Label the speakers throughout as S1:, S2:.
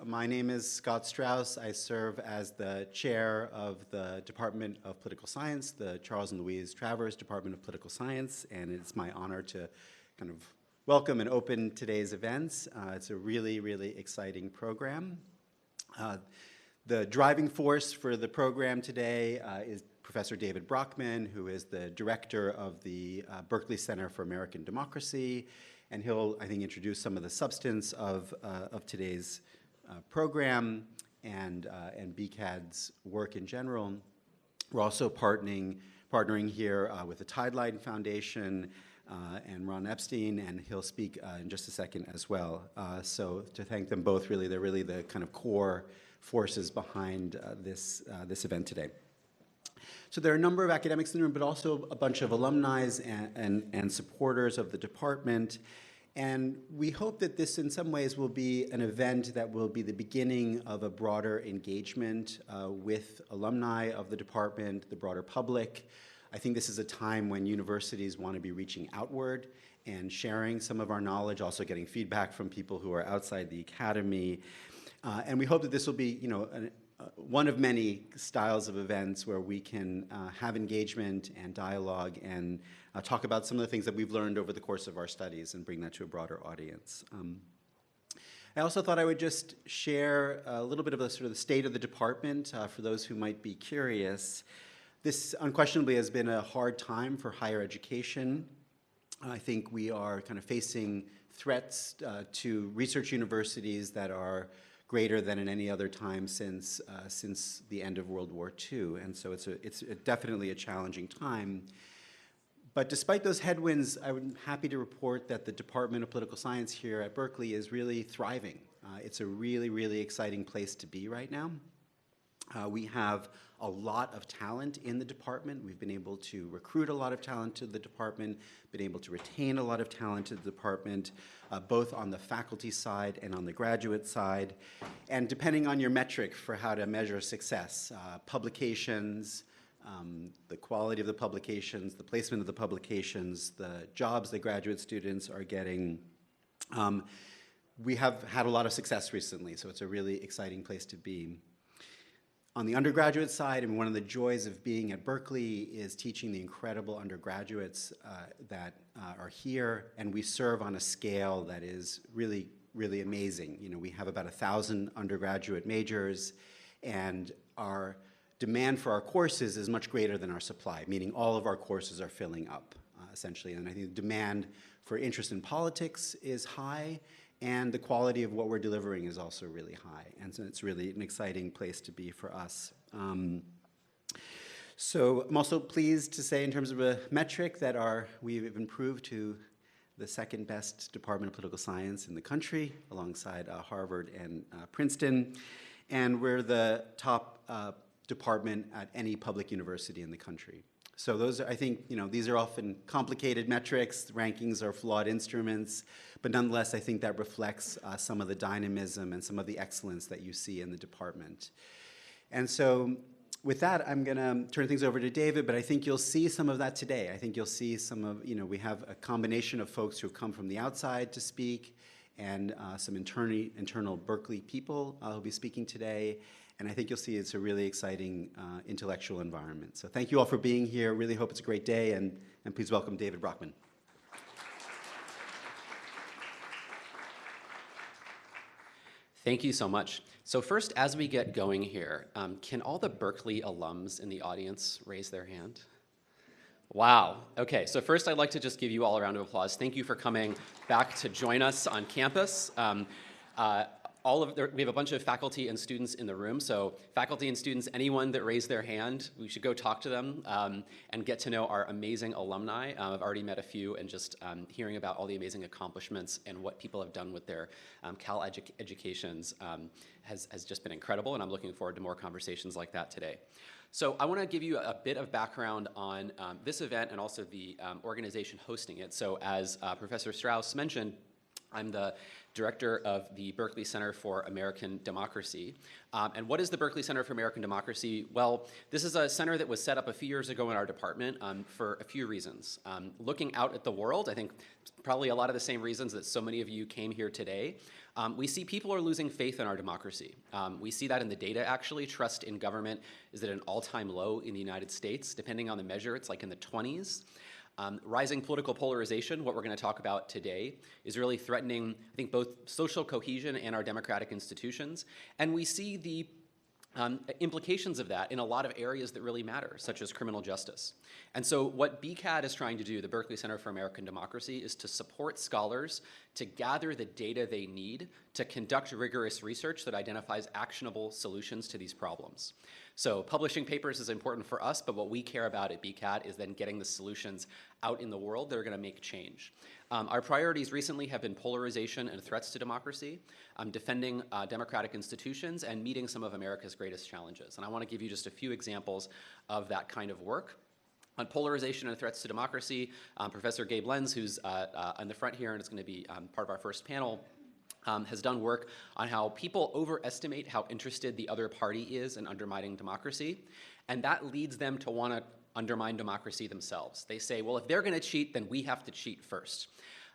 S1: My name is Scott Strauss. I serve as the chair of the Department of Political Science, the Charles and Louise Travers Department of Political Science, and it's my honor to kind of welcome and open today's events. It's a really, really exciting program. The driving force for the program today is Professor David Brockman, who is the director of the Berkeley Center for American Democracy, and he'll, I think, introduce some of the substance of today's program and BCAD's work in general. We're also partnering here with the Tideline Foundation and Ron Epstein, and he'll speak in just a second as well. So to thank them both, really, they're really the kind of core forces behind this event today. So there are a number of academics in the room, but also a bunch of alumni and supporters of the department. And we hope that this, in some ways, will be an event that will be the beginning of a broader engagement with alumni of the department, the broader public. I think this is a time when universities want to be reaching outward and sharing some of our knowledge, also getting feedback from people who are outside the academy. And we hope that this will be, one of many styles of events where we can have engagement and dialogue and talk about some of the things that we've learned over the course of our studies and bring that to a broader audience. I also thought I would just share a little bit of the sort of the state of the department for those who might be curious. This unquestionably has been a hard time for higher education. I think we are kind of facing threats to research universities that are greater than in any other time since the end of World War II. And so it's definitely a challenging time. But despite those headwinds, I'm happy to report that the Department of Political Science here at Berkeley is really thriving. It's a really, really exciting place to be right now. We have a lot of talent in the department. We've been able to recruit a lot of talent to the department, been able to retain a lot of talent to the department, both on the faculty side and on the graduate side. And depending on your metric for how to measure success, publications, the quality of the publications, the placement of the publications, the jobs that graduate students are getting, we have had a lot of success recently, so it's a really exciting place to be. On the undergraduate side, and one of the joys of being at Berkeley is teaching the incredible undergraduates that are here, and we serve on a scale that is really, really amazing. We have about 1,000 undergraduate majors, and our demand for our courses is much greater than our supply, meaning all of our courses are filling up, essentially. And I think the demand for interest in politics is high, and the quality of what we're delivering is also really high. And so it's really an exciting place to be for us. So I'm also pleased to say, in terms of a metric, that we've improved to the second best Department of Political Science in the country, alongside Harvard and Princeton. And we're the top department at any public university in the country. So those are, I think, these are often complicated metrics. Rankings are flawed instruments, but nonetheless, I think that reflects some of the dynamism and some of the excellence that you see in the department. And so with that, I'm going to turn things over to David, but I think you'll see some of that today. I think you'll see some of, we have a combination of folks who have come from the outside to speak, and some internal Berkeley people who'll be speaking today. And I think you'll see it's a really exciting intellectual environment. So thank you all for being here. Really hope it's a great day, and please welcome David Brockman.
S2: Thank you so much. So first, as we get going here, can all the Berkeley alums in the audience raise their hand? Wow. Okay, so first I'd like to just give you all a round of applause. Thank you for coming back to join us on campus. We have a bunch of faculty and students in the room, so faculty and students, anyone that raised their hand, we should go talk to them and get to know our amazing alumni. I've already met a few, and just hearing about all the amazing accomplishments and what people have done with their Cal educations has just been incredible, and I'm looking forward to more conversations like that today. So I want to give you a bit of background on this event and also the organization hosting it. So as Professor Strauss mentioned, I'm the director of the Berkeley Center for American Democracy. And what is the Berkeley Center for American Democracy? Well, this is a center that was set up a few years ago in our department for a few reasons. Looking out at the world, I think probably a lot of the same reasons that so many of you came here today. We see people are losing faith in our democracy. We see that in the data, actually. Trust in government is at an all-time low in the United States. Depending on the measure, it's like in the 20s. Rising political polarization, what we're going to talk about today, is really threatening, I think, both social cohesion and our democratic institutions. And we see the implications of that in a lot of areas that really matter, such as criminal justice. And so what BCAD is trying to do, the Berkeley Center for American Democracy, is to support scholars to gather the data they need to conduct rigorous research that identifies actionable solutions to these problems. So publishing papers is important for us, but what we care about at BCAD is then getting the solutions out in the world that are going to make change. Our priorities recently have been polarization and threats to democracy, defending democratic institutions, and meeting some of America's greatest challenges. And I want to give you just a few examples of that kind of work. On polarization and threats to democracy, Professor Gabe Lenz, who's on the front here and is going to be part of our first panel, has done work on how people overestimate how interested the other party is in undermining democracy, and that leads them to want to undermine democracy themselves. They say, well, if they're going to cheat, then we have to cheat first.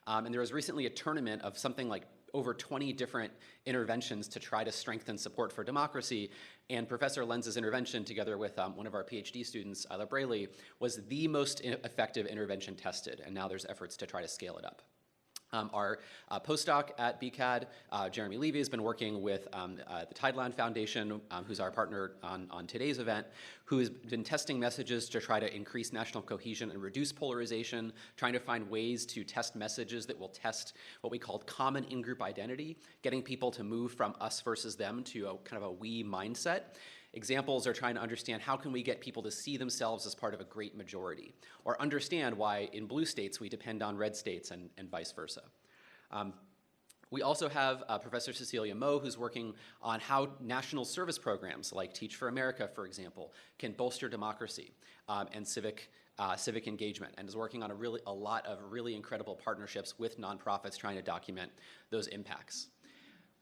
S2: And there was recently a tournament of something like over 20 different interventions to try to strengthen support for democracy, and Professor Lenz's intervention, together with one of our PhD students, Berkeley, was the most effective intervention tested, and now there's efforts to try to scale it up. Our postdoc at BCAD, Jeremy Levy, has been working with the Tideline Foundation, who's our partner on today's event, who has been testing messages to try to increase national cohesion and reduce polarization, trying to find ways to test messages that will test what we call common in-group identity, getting people to move from us versus them to a kind of a we mindset. Examples are trying to understand how can we get people to see themselves as part of a great majority, or understand why in blue states we depend on red states and vice versa. We also have Professor Cecilia Moe, who's working on how national service programs like Teach for America, for example, can bolster democracy and civic engagement, and is working on a lot of really incredible partnerships with nonprofits trying to document those impacts.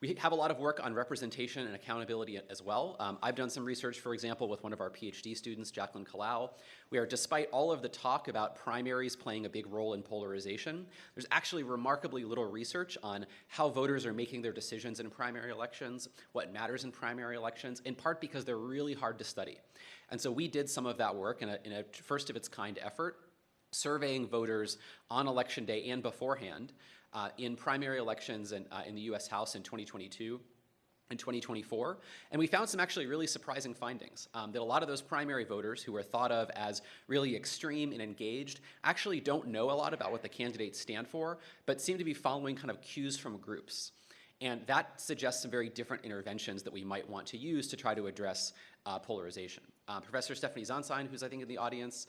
S2: We have a lot of work on representation and accountability as well. I've done some research, for example, with one of our PhD students, Jacqueline Kalau. Despite all of the talk about primaries playing a big role in polarization, there's actually remarkably little research on how voters are making their decisions in primary elections, what matters in primary elections, in part because they're really hard to study. And so we did some of that work in a first of its kind effort, surveying voters on election day and beforehand, in primary elections in the US House in 2022 and 2024. And we found some actually really surprising findings, that a lot of those primary voters who are thought of as really extreme and engaged actually don't know a lot about what the candidates stand for, but seem to be following kind of cues from groups. And that suggests some very different interventions that we might want to use to try to address polarization. Professor Stephanie Zonstein, who's I think in the audience,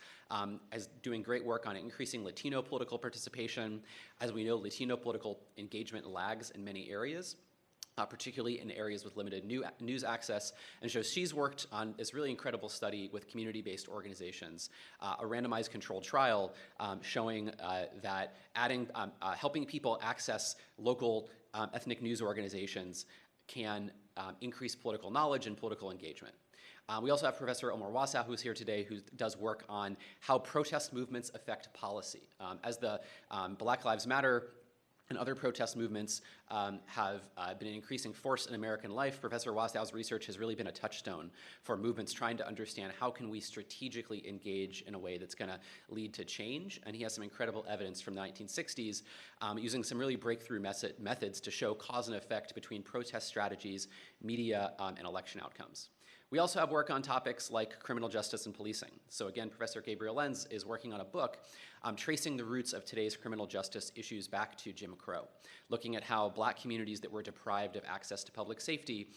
S2: is doing great work on increasing Latino political participation. As we know, Latino political engagement lags in many areas, particularly in areas with limited news access. And so she's worked on this really incredible study with community-based organizations, a randomized controlled trial showing that helping people access local ethnic news organizations can increase political knowledge and political engagement. We also have Professor Omar Wasow, who's here today, who does work on how protest movements affect policy. As the Black Lives Matter and other protest movements have been an increasing force in American life, Professor Wasow's research has really been a touchstone for movements trying to understand how can we strategically engage in a way that's going to lead to change. And he has some incredible evidence from the 1960s using some really breakthrough methods to show cause and effect between protest strategies, media, and election outcomes. We also have work on topics like criminal justice and policing. So again, Professor Gabriel Lenz is working on a book tracing the roots of today's criminal justice issues back to Jim Crow, looking at how Black communities that were deprived of access to public safety,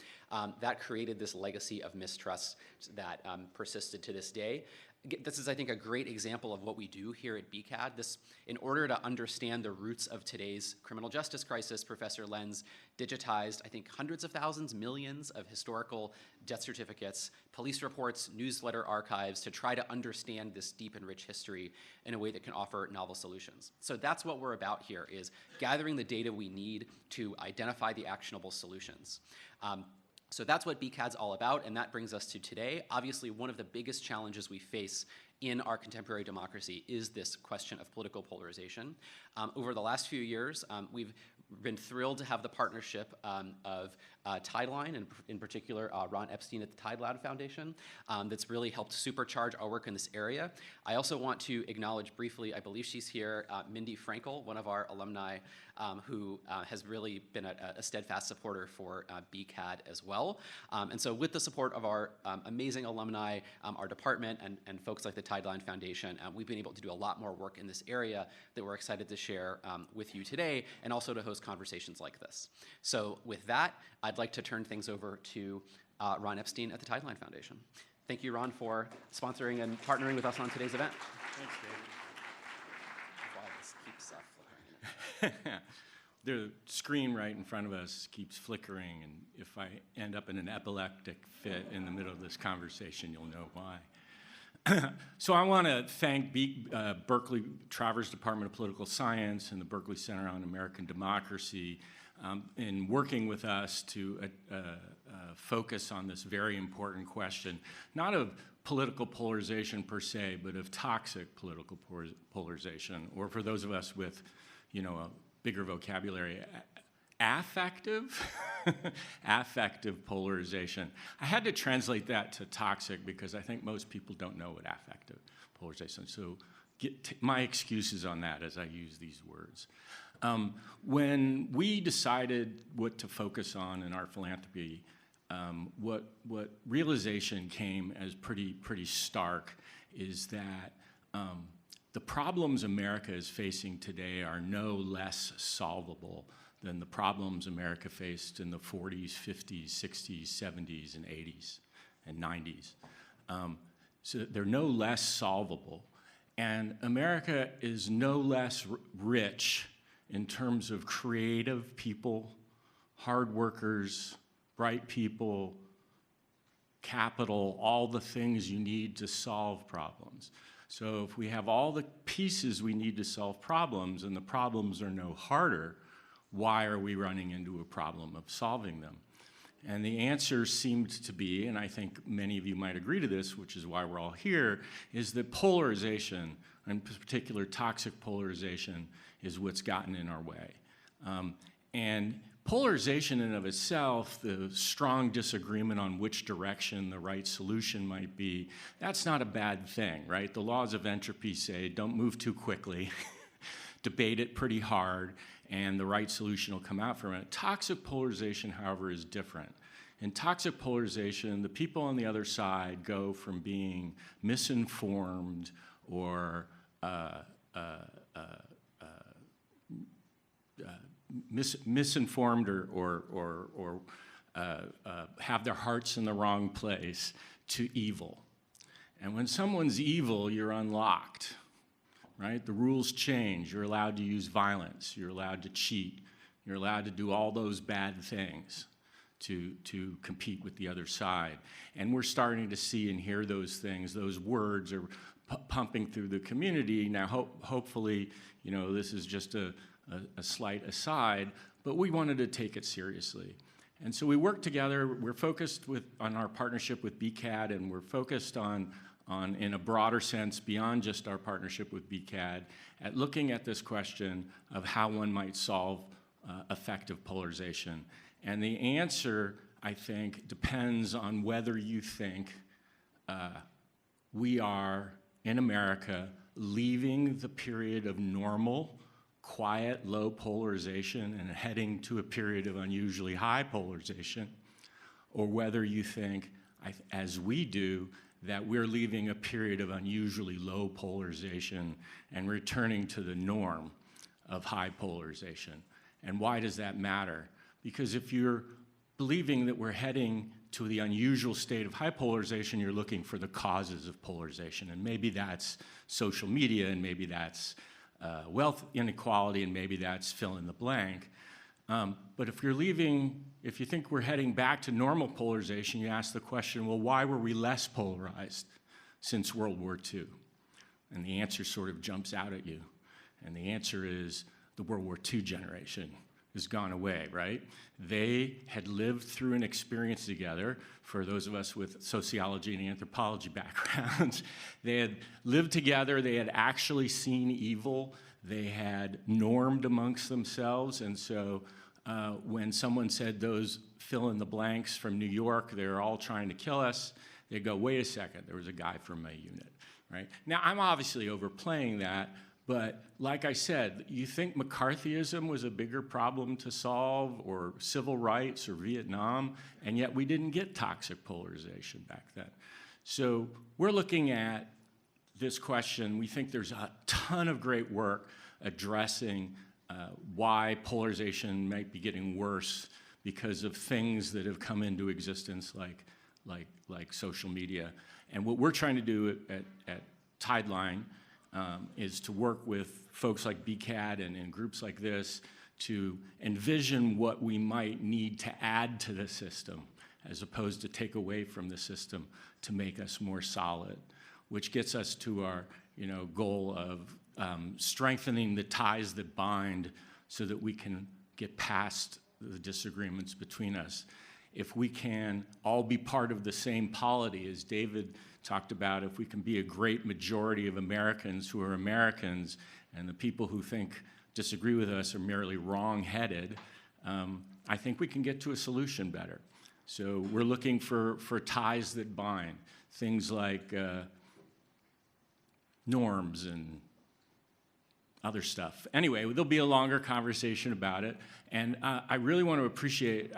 S2: that created this legacy of mistrust that persisted to this day. this is, I think, a great example of what we do here at BCAD. In order to understand the roots of today's criminal justice crisis, Professor Lenz digitized, I think, hundreds of thousands, millions of historical death certificates, police reports, newsletter archives to try to understand this deep and rich history in a way that can offer novel solutions. So that's what we're about here, is gathering the data we need to identify the actionable solutions. So that's what BCAD's all about, and that brings us to today. Obviously, one of the biggest challenges we face in our contemporary democracy is this question of political polarization. Over the last few years, we've been thrilled to have the partnership of Tideline, and in particular Ron Epstein at the Tideline Foundation, that's really helped supercharge our work in this area. I also want to acknowledge briefly, I believe she's here, Mindy Frankel, one of our alumni, who has really been a steadfast supporter for BCAD as well. And so with the support of our amazing alumni, our department, and folks like the Tideline Foundation, we've been able to do a lot more work in this area that we're excited to share with you today, and also to host conversations like this. So with that, I'd like to turn things over to Ron Epstein at the Tideline Foundation. Thank you, Ron, for sponsoring and partnering with us on today's event.
S3: Thanks, David.
S2: Wow, this keeps flickering.
S3: The screen right in front of us keeps flickering, and if I end up in an epileptic fit in the middle of this conversation, you'll know why. So I want to thank Berkeley Travers Department of Political Science and the Berkeley Center on American Democracy in working with us to focus on this very important question, not of political polarization per se, but of toxic political polarization, or for those of us with, a bigger vocabulary, affective polarization. I had to translate that to toxic because I think most people don't know what affective polarization is. So my excuses on that as I use these words. When we decided what to focus on in our philanthropy, what realization came as pretty stark is that the problems America is facing today are no less solvable than the problems America faced in the 40s, 50s, 60s, 70s, and 80s, and 90s. So they're no less solvable. And America is no less rich in terms of creative people, hard workers, bright people, capital, all the things you need to solve problems. So if we have all the pieces we need to solve problems and the problems are no harder, why are we running into a problem of solving them? And the answer seemed to be, and I think many of you might agree to this, which is why we're all here, is that polarization, in particular toxic polarization, is what's gotten in our way. And polarization in and of itself, the strong disagreement on which direction the right solution might be, that's not a bad thing, right? The laws of entropy say don't move too quickly, debate it pretty hard, and the right solution will come out from it. Toxic polarization, however, is different. In toxic polarization, the people on the other side go from being misinformed or misinformed or have their hearts in the wrong place to evil. And when someone's evil, you're unlocked, right? The rules change. You're allowed to use violence. You're allowed to cheat. You're allowed to do all those bad things to compete with the other side. And we're starting to see and hear those things. Those words are pumping through the community. Now, hopefully, this is just a slight aside, but we wanted to take it seriously. And so we worked together. We're focused on our partnership with BCAD, and we're focused on, in a broader sense, beyond just our partnership with BCAD, at looking at this question of how one might solve effective polarization. And the answer, I think, depends on whether you think we are, in America, leaving the period of normal, quiet, low polarization and heading to a period of unusually high polarization, or whether you think, as we do, that we're leaving a period of unusually low polarization and returning to the norm of high polarization. And why does that matter? Because if you're believing that we're heading to the unusual state of high polarization, you're looking for the causes of polarization. And maybe that's social media, and maybe that's wealth inequality, and maybe that's fill in the blank. But if you think we're heading back to normal polarization, you ask the question, well, why were we less polarized since World War II? And the answer sort of jumps out at you. And the answer is the World War II generation has gone away, right? They had lived through an experience together. For those of us with sociology and anthropology backgrounds, they had lived together, they had actually seen evil, they had normed amongst themselves, and so when someone said those fill in the blanks from New York, they're all trying to kill us, they go, wait a second, there was a guy from my unit, right? Now, I'm obviously overplaying that, but like I said, you think McCarthyism was a bigger problem to solve, or civil rights, or Vietnam, and yet we didn't get toxic polarization back then. So we're looking at this question. We think there's a ton of great work addressing why polarization might be getting worse because of things that have come into existence like social media. And what we're trying to do at Tideline is to work with folks like BCAD and groups like this to envision what we might need to add to the system as opposed to take away from the system to make us more solid, which gets us to our goal of strengthening the ties that bind so that we can get past the disagreements between us. If we can all be part of the same polity, as David talked about, if we can be a great majority of Americans who are Americans, and the people who disagree with us are merely wrong-headed, I think we can get to a solution better. So we're looking for ties that bind, things like norms and other stuff. Anyway, there'll be a longer conversation about it, and I really want to appreciate,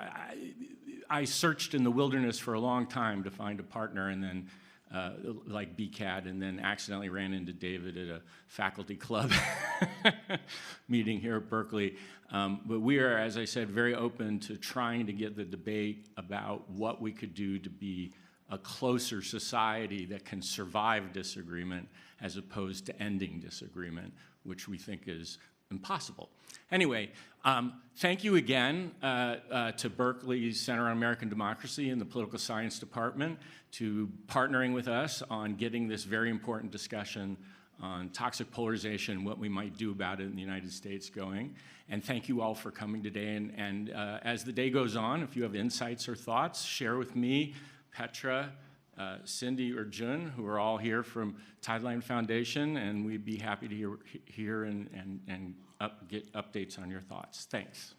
S3: I searched in the wilderness for a long time to find a partner, and then like BCAD, and then accidentally ran into David at a faculty club meeting here at Berkeley. But we are, as I said, very open to trying to get the debate about what we could do to be a closer society that can survive disagreement as opposed to ending disagreement, which we think is impossible. Anyway, thank you again to Berkeley's Center on American Democracy and the Political Science Department to partnering with us on getting this very important discussion on toxic polarization, what we might do about it in the United States going. And thank you all for coming today. And as the day goes on, if you have insights or thoughts, share with me, Petra, Cindy, or Jun, who are all here from Tideline Foundation, and we'd be happy to hear and get updates on your thoughts. Thanks.